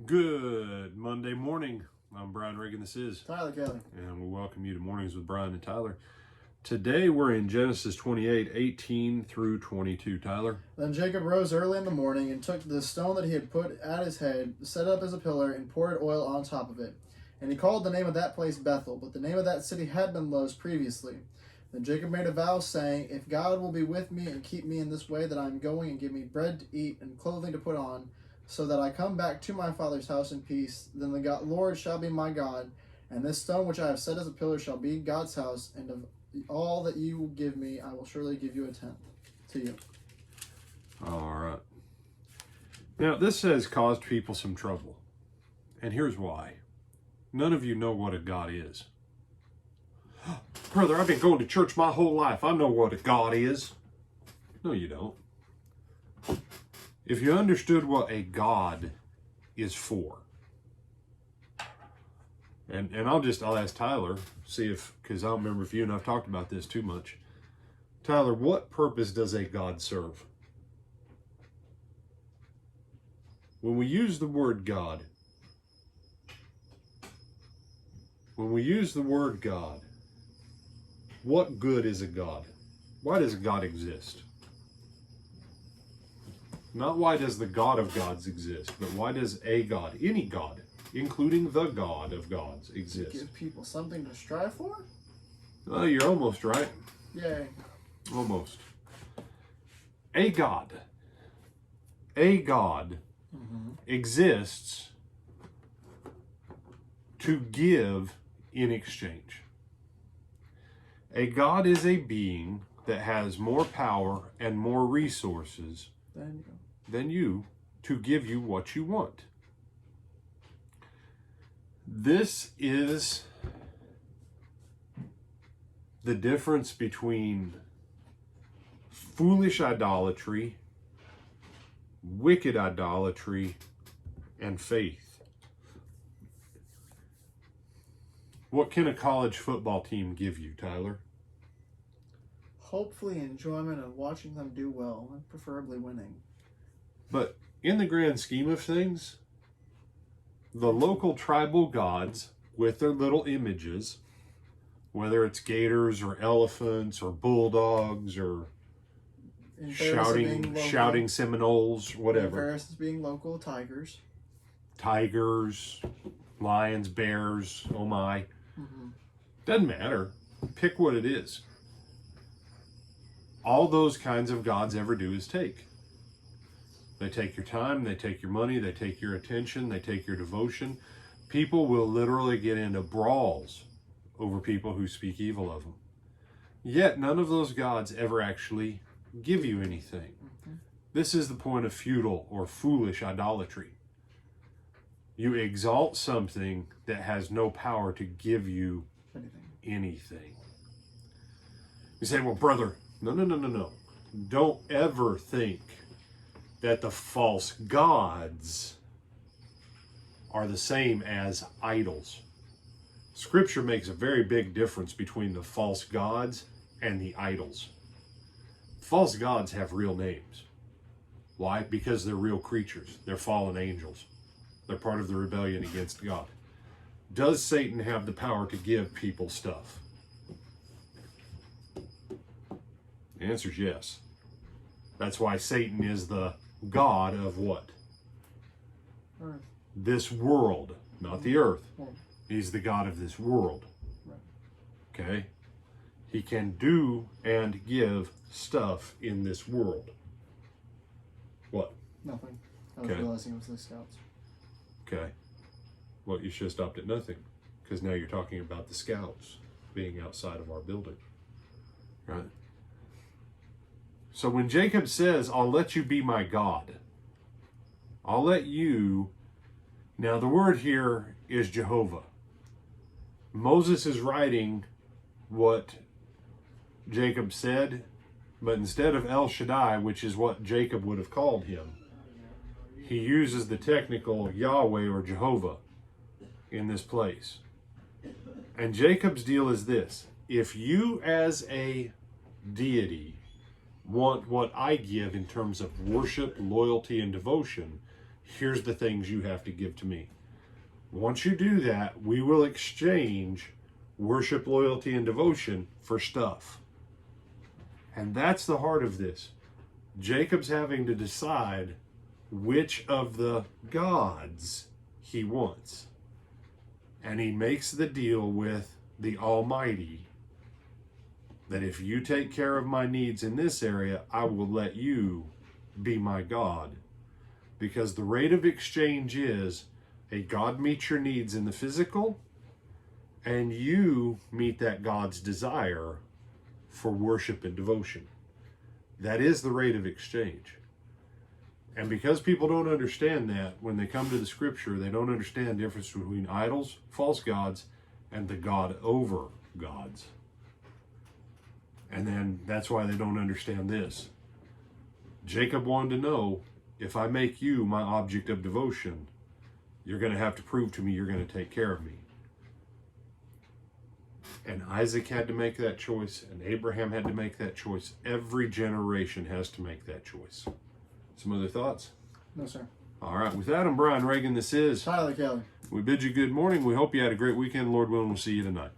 Good Monday morning. I'm Brian Reagan. This is Tyler Kelly. And we welcome you to Mornings with Brian and Tyler. Today we're in Genesis 28, 18 through 22. Tyler? Then Jacob rose early in the morning and took the stone that he had put at his head, set it up as a pillar, and poured oil on top of it. And he called the name of that place Bethel, but the name of that city had been Luz previously. Then Jacob made a vow, saying, If God will be with me and keep me in this way that I am going, and give me bread to eat and clothing to put on, so that I come back to my father's house in peace, then the Lord shall be my God, and this stone which I have set as a pillar shall be God's house, and of all that you will give me, I will surely give you a tenth to you. All right. Now, this has caused people some trouble. And here's why. None of you know what a God is. Brother, I've been going to church my whole life. I know what a God is. No, you don't. If you understood what a God is for, and I'll ask Tyler, see if, because I don't remember if you and I've talked about this too much. Tyler, what purpose does a God serve? When we use the word God, what good is a God? Why does God exist? Not why does the God of gods exist, but why does a God, any God, including the God of gods, exist? Give people something to strive for? Oh, you're almost right. Yay. Almost. A God exists to give in exchange. A God is a being that has more power and more resources than you to give you what you want. This is the difference between foolish idolatry, wicked idolatry, and faith. What can a college football team give you, Tyler? Hopefully enjoyment of watching them do well, and preferably winning. But in the grand scheme of things, the local tribal gods with their little images, whether it's gators or elephants or bulldogs or shouting Seminoles, whatever. Embarrassed as being local tigers, lions, bears, oh my. Mm-hmm. Doesn't matter. Pick what it is. All those kinds of gods ever do is take. They take your time, they take your money, they take your attention, they take your devotion. People will literally get into brawls over people who speak evil of them. Yet none of those gods ever actually give you anything. Mm-hmm. This is the point of futile or foolish idolatry. You exalt something that has no power to give you anything. You say, well, brother, no. Don't ever think that the false gods are the same as idols. Scripture makes a very big difference between the false gods and the idols. False gods have real names. Why? Because they're real creatures. They're fallen angels. They're part of the rebellion against God. Does Satan have the power to give people stuff? The answer is yes. That's why Satan is the God of what? Earth. This world, not the earth. He's the God of this world. Okay? He can do and give stuff in this world. What? Nothing. I was realizing it was the scouts. Okay. Well, you should have stopped at nothing, because now you're talking about the scouts being outside of our building. Right? So when Jacob says, I'll let you be my God, I'll let you, now the word here is Jehovah. Moses is writing what Jacob said, but instead of El Shaddai, which is what Jacob would have called him, he uses the technical Yahweh or Jehovah in this place. And Jacob's deal is this: if you as a deity want what I give in terms of worship, loyalty, and devotion, Here's the things you have to give to me. Once you do that, we will exchange worship, loyalty, and devotion for stuff. And that's the heart of this. Jacob's having to decide which of the gods he wants. And he makes the deal with the Almighty that if you take care of my needs in this area, I will let you be my God. Because the rate of exchange is a God meets your needs in the physical, and you meet that God's desire for worship and devotion. That is the rate of exchange. And because people don't understand that, when they come to the scripture, they don't understand the difference between idols, false gods, and the God over gods. And then that's why they don't understand this. Jacob wanted to know, if I make you my object of devotion, you're going to have to prove to me you're going to take care of me. And Isaac had to make that choice, and Abraham had to make that choice. Every generation has to make that choice. Some other thoughts? No, sir. All right. With that, I'm Brian Reagan. This is Tyler Kelly. We bid you good morning. We hope you had a great weekend. Lord willing, we'll see you tonight.